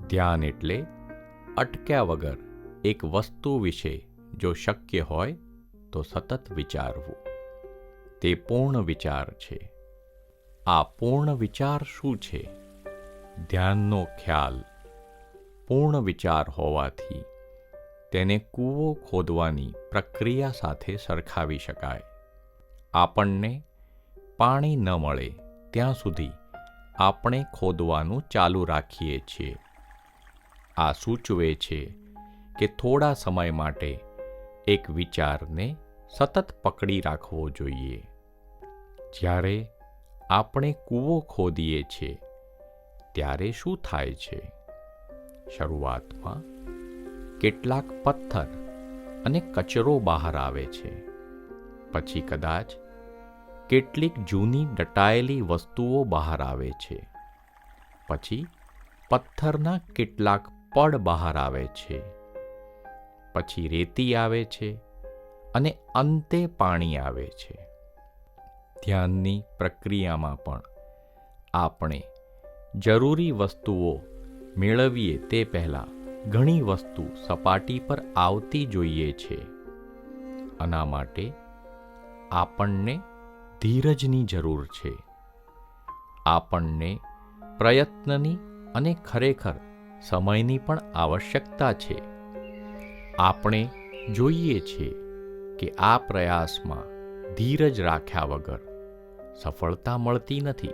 ધ્યાન એટલે અટક્યા વગર એક વસ્તુ વિશે જો શક્ય હોય તો સતત વિચારવું. તે પૂર્ણ વિચાર છે. આ પૂર્ણ વિચાર શું છે? ધ્યાનનો ખ્યાલ પૂર્ણ વિચાર હોવાથી તેને કૂવો ખોદવાની પ્રક્રિયા સાથે સરખાવી શકાય. આપણને પાણી ન મળે ત્યાં સુધી આપણે ખોદવાનું ચાલુ રાખીએ છીએ. આ સૂચવે છે કે થોડા સમય માટે એક વિચારને સતત પકડી રાખવો જોઈએ. જ્યારે આપણે કૂવો ખોદીએ છીએ ત્યારે શું થાય છે? શરૂઆતમાં કેટલાક પથ્થર અને કચરો બહાર આવે છે. પછી કદાચ કેટલીક જૂની દટાયેલી વસ્તુઓ બહાર આવે છે. પછી પથ્થરના કેટલાક પડ બહાર આવે છે. પછી રેતી આવે છે અને અંતે પાણી આવે છે. ધ્યાનની પ્રક્રિયામાં પણ આપણે જરૂરી વસ્તુઓ મેળવીએ તે પહેલાં ઘણી વસ્તુ સપાટી પર આવતી જોઈએ છે. આના માટે આપણને ધીરજની જરૂર છે. આપણને પ્રયત્નની અને ખરેખર સમયની પણ આવશ્યકતા છે. આપણે જોઈએ છીએ કે આ પ્રયાસમાં ધીરજ રાખ્યા વગર સફળતા મળતી નથી.